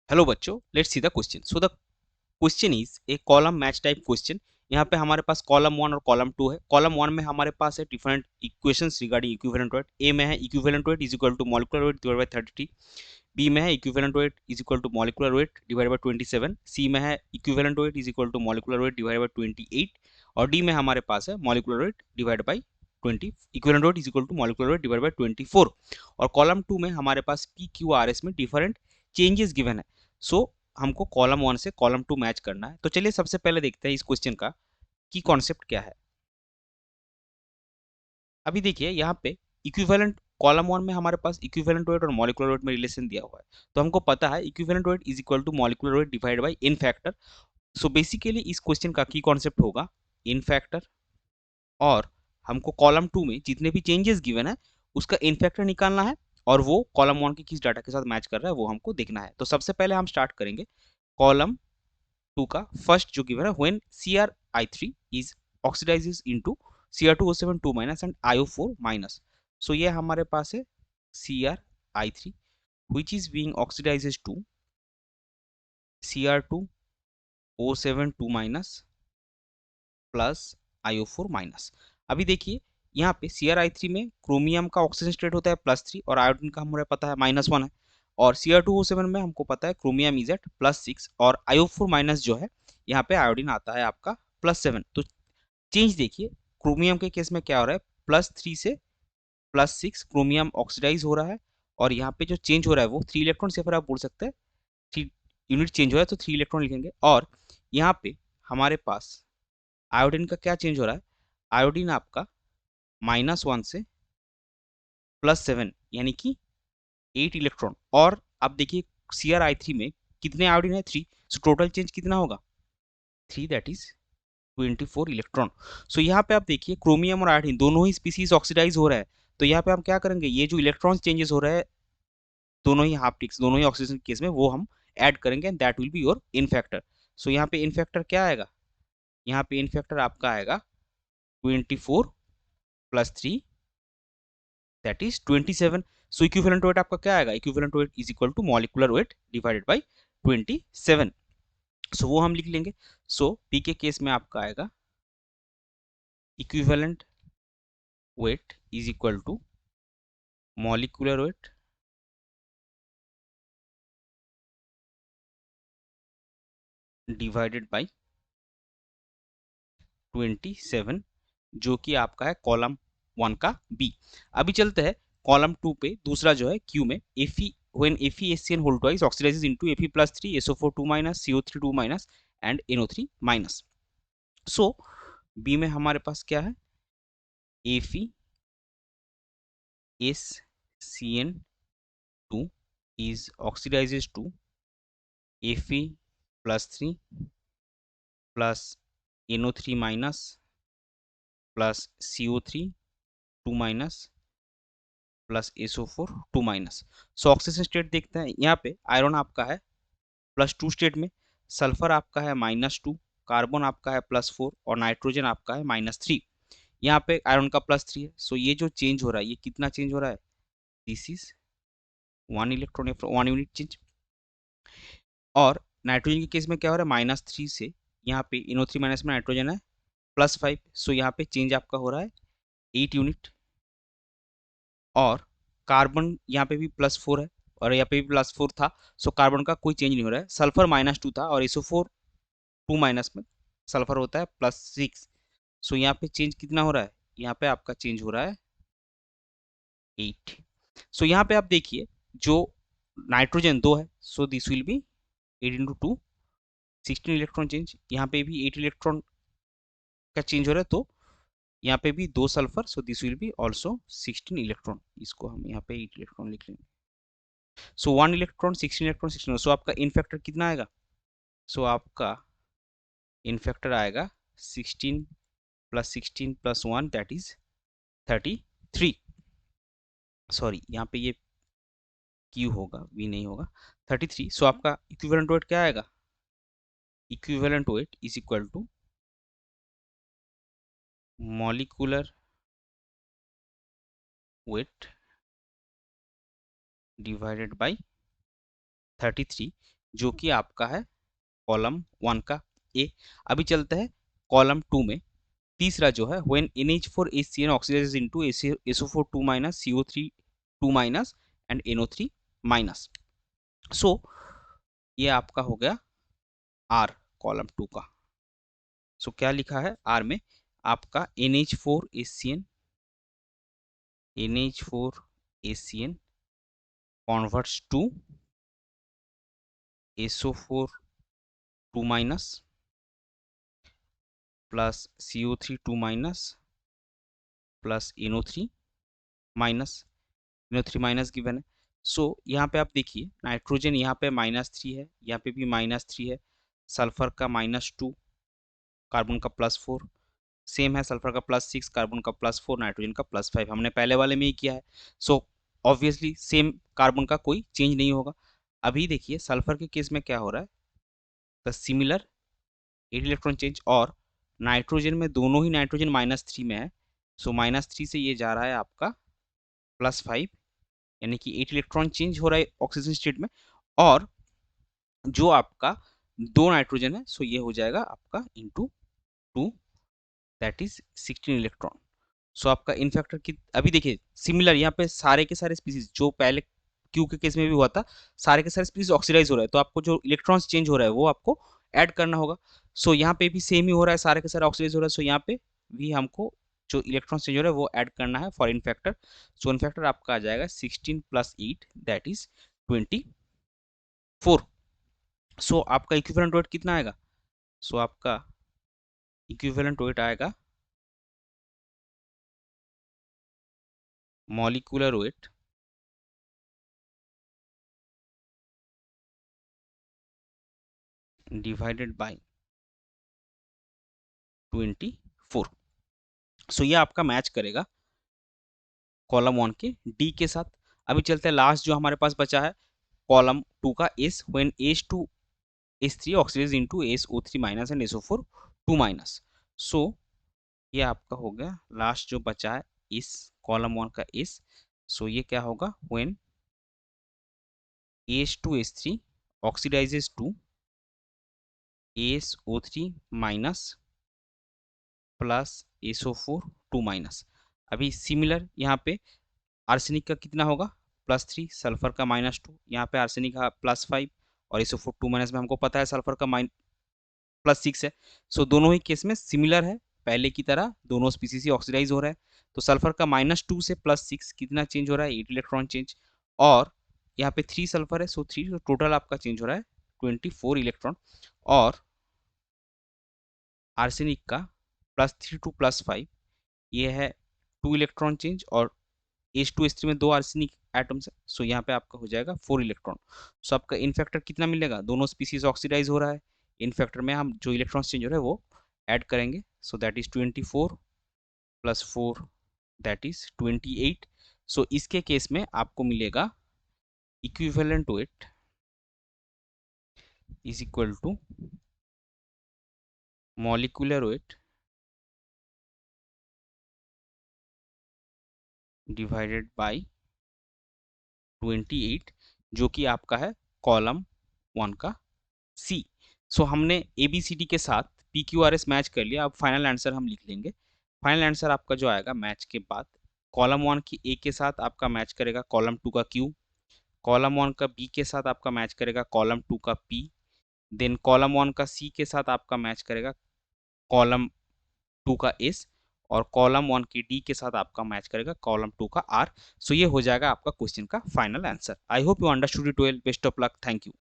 Hello बच्चों, let's see the question. So the question is a column match type question. यहाँ पे हमारे पास कॉलम वन और कॉलम टू है। कॉलम वन में हमारे पास है different equations regarding equivalent weight. A में है equivalent weight is equal to molecular weight divide by 33। B में है equivalent weight is equal to molecular weight divide by 27। C में है equivalent weight is equal to molecular weight divide by 28। और D में हमारे पास है molecular weight divide by 20। Equivalent weight is equal to molecular weight divide by 24। और column two में हमारे पास पी क्यू आर एस में डिफरेंट चेंजेस गिवन है। सो हमको कॉलम वन से कॉलम टू मैच करना है। तो चलिए सबसे पहले देखते हैं इस क्वेश्चन का की कॉन्सेप्ट क्या है। अभी देखिए यहाँ पे इक्विवेलेंट कॉलम वन में हमारे पास इक्विवेलेंट वेट और मॉलिक्यूलर वेट में रिलेशन दिया हुआ है। तो हमको पता है equivalent weight is equal to molecular weight divide by n factor. So basically इस क्वेश्चन का की कॉन्सेप्ट होगा इन फैक्टर। और हमको कॉलम टू में जितने भी चेंजेस गिवन है उसका इन फैक्टर निकालना है। और वो कॉलम वन के किस डाटा के साथ मैच कर रहा है वो हमको देखना है। तो सबसे पहले हम स्टार्ट करेंगे कॉलम टू का फर्स्ट जो गिवन है when CrI3 is oxidises into Cr2O7 2 minus and IO4 minus. So ये हमारे पास है CrI3 which is being oxidises to Cr2O7 2 minus plus IO4 minus. अभी देखिए यहाँ पे CrI3 में क्रोमियम का ऑक्सीजन स्टेट होता है +3 और आयोडीन का हमें पता है -1 है। और Cr2O7 में हमको पता है क्रोमियम इज एट +6 और IO4 माइनस जो है यहाँ पे आयोडीन आता है आपका +7। तो चेंज देखिए क्रोमियम के केस में क्या हो रहा है +3 से +6 क्रोमियम ऑक्सीडाइज हो रहा है। और यहाँ पे जो चेंज हो रहा है वो 3 इलेक्ट्रॉन से फिर आप बोल सकते हैं 3 यूनिट चेंज हो रहा है तो 3 इलेक्ट्रॉन लिखेंगे। और यहाँ पे हमारे पास आयोडीन का क्या चेंज हो रहा है आयोडीन आपका -1 से +7 यानी कि 8 इलेक्ट्रॉन। और अब देखिए CrI3 में कितने आयोडीन है 3। सो टोटल चेंज कितना होगा 3 दैट इज 24 इलेक्ट्रॉन। सो यहाँ पे आप देखिए क्रोमियम और आयोडीन दोनों ही स्पीसीज ऑक्सीडाइज हो रहा है। तो यहाँ पे हम क्या करेंगे ये जो इलेक्ट्रॉन चेंजेस हो रहा है दोनों ही हाफ टिक्स दोनों ही ऑक्सीजन केस में वो हम ऐड करेंगे and that will be your n factor. So यहाँ पे इन फैक्टर क्या आएगा यहाँ पे इन फैक्टर आपका आएगा 24 + 3 that is 27। So equivalent weight आपका क्या आएगा equivalent weight is equal to molecular weight divided by 27। So वो हम लिख लेंगे। सो पी के केस में आपका आएगा equivalent weight is equal to molecular weight divided by 27 जो कि आपका है कॉलम वन का बी। अभी चलते हैं कॉलम टू पे दूसरा जो है क्यू में Fe when FeSCN whole twice oxidizes into Fe+3 SO4 2 minus CO3 2 minus and NO3 minus। So B में हमारे पास क्या है FeSCN2 is oxidizes to Fe+3 plus NO3 minus plus CO3 2 minus plus SO4 2 minus. So oxygen state देखते हैं यहाँ पे iron आपका है +2 स्टेट में, सल्फर आपका है -2, कार्बन आपका है +4 और नाइट्रोजन आपका है -3। यहाँ पे आयरन का +3 है। सो ये जो चेंज हो रहा है ये कितना चेंज हो रहा है this is 1 electron 1 unit change. और नाइट्रोजन के केस में क्या हो रहा है -3 से यहाँ पे NO3 माइनस में नाइट्रोजन है +5। सो यहाँ पे चेंज आपका हो रहा है 8 यूनिट। और कार्बन यहाँ पे भी +4 है और यहाँ पे भी +4 था। सो कार्बन का कोई चेंज नहीं हो रहा है। सल्फर -2 था और SO4 2 माइनस में सल्फर होता है +6। सो यहाँ पे चेंज कितना हो रहा है यहाँ पे आपका चेंज हो रहा है 8। सो यहाँ पे आप देखिए जो नाइट्रोजन 2 है so this will be 8 × 2 16 electron change. यहाँ पे भी 8 इलेक्ट्रॉन का चेंज हो रहा है। तो यहाँ पे भी 2 sulphur so this will be also 16 electron. इसको हम यहाँ पे 8 इलेक्ट्रॉन लिख लेंगे। सो 1 इलेक्ट्रॉन 16 इलेक्ट्रॉन 16। सो आपका इन फैक्टर कितना आएगा सो आपका इन फैक्टर आएगा 16 + 16 + 1 दैट इज 33। सॉरी यहाँ पे ये क्यू होगा वी नहीं होगा 33। सो आपका इक्विवेलेंट वेट क्या आएगा equivalent weight is equal to molecular weight divided by 33। जो कि आपका है कॉलम 1 का ए। अभी चलते हैं कॉलम 2 में। तीसरा जो है when NH4HCN oxidises into SO4 2 minus CO3 2 minus and NO3 minus. So ये आपका हो गया आर कॉलम 2 का। सो क्या लिखा है आर में आपका NH4HCN converts to SO4 2 minus plus CO3 2 minus plus NO3 minus. NO3 minus given है। सो यहाँ पे आप देखिए नाइट्रोजन यहाँ पे -3 है, यहाँ पे भी -3 है, सल्फर का -2, कार्बन का +4, सेम है सल्फर का +6, कार्बन का +4, नाइट्रोजन का +5। हमने पहले वाले में ही किया है। सो ऑब्वियसली सेम कार्बन का कोई चेंज नहीं होगा। अभी देखिए सल्फर के केस में क्या हो रहा है, द सिमिलर 8 इलेक्ट्रॉन चेंज, और नाइट्रोजन में दोनों ही नाइट्रोजन -3 में है। सो -3 से ये जा रहा है आपका +5, यानी कि 8 इलेक्ट्रॉन चेंज हो रहा है ऑक्सीजन स्टेट में। और जो आपका 2 नाइट्रोजन है सो ये हो जाएगा आपका इंटू 2, दैट इज 16 इलेक्ट्रॉन। सो आपका इन फैक्टर की अभी देखिए सिमिलर यहाँ पे सारे के सारे स्पीसीज जो पहले क्यू के केस में भी हुआ था, सारे के सारे स्पीसीज ऑक्सीडाइज हो रहा है, तो आपको जो इलेक्ट्रॉन्स चेंज हो रहा है वो आपको ऐड करना होगा। सो यहाँ पे भी सेम ही हो रहा है, सारे के सारे ऑक्सीडाइज हो रहा है। सो यहाँ पे भी हमको जो इलेक्ट्रॉन्स चेंज हो रहा है वो ऐड करना है for in factor. So in factor आपका आ जाएगा 16 + 8 दैट इज 24। सो आपका इक्विवेलेंट वेट कितना आएगा? सो आपका इक्विवेलेंट वेट आएगा मॉलिक्यूलर वेट डिवाइडेड बाय 24। सो ये आपका मैच करेगा कॉलम 1 के डी के साथ। अभी चलते हैं लास्ट जो हमारे पास बचा है कॉलम 2 का S, when H2H3 oxidise into SO3 minus and SO4 2 minus. So ये आपका हो गया लास्ट जो बचा है इस कॉलम 1 का एस। सो ये क्या होगा, when H2H3 oxidises to SO3 minus plus SO4 2 minus. अभी सिमिलर यहाँ पे आर्सेनिक का कितना होगा +3, सल्फर का -2, यहाँ पे आर्सेनिक का +5 और SO4 2 माइनस में हमको पता है सल्फर का +6 है। सो दोनों ही केस में सिमिलर है, पहले की तरह दोनों स्पीसीज ऑक्सीडाइज हो रहा है। तो सल्फर का -2 से +6 कितना चेंज हो रहा है, 8 इलेक्ट्रॉन चेंज, और यहाँ पे 3 सल्फर है सो 3, तो टोटल आपका चेंज हो रहा है 24 इलेक्ट्रॉन। और आर्सेनिक का +3 टू +5 ये है 2 इलेक्ट्रॉन चेंज, और H2H3 में 2 आर्सेनिक एटम्स है, सो यहाँ पे आपका हो जाएगा 4 इलेक्ट्रॉन। सो आपका इन फैक्टर कितना मिलेगा, दोनों स्पीसीज ऑक्सीडाइज हो रहा है, इन फैक्टर में हम जो इलेक्ट्रॉन चेंज हो रहा है वो ऐड करेंगे। So that is 24 + 4 that is 28। So इसके केस में आपको मिलेगा equivalent weight is equal to molecular weight divided by 28, जो कि आपका है कॉलम 1 का सी। सो हमने ABCD के साथ PQRS मैच कर लिया। अब फाइनल आंसर हम लिख लेंगे। फाइनल आंसर आपका जो आएगा मैच के बाद, कॉलम 1 की A के साथ आपका मैच करेगा कॉलम 2 का Q, कॉलम 1 का B के साथ आपका मैच करेगा कॉलम 2 का P, देन कॉलम 1 का C के साथ आपका मैच करेगा कॉलम 2 का S, और कॉलम 1 की D के साथ आपका मैच करेगा कॉलम 2 का R। सो ये हो जाएगा आपका क्वेश्चन का final answer. I hope you understood it well. Best of luck. Thank you.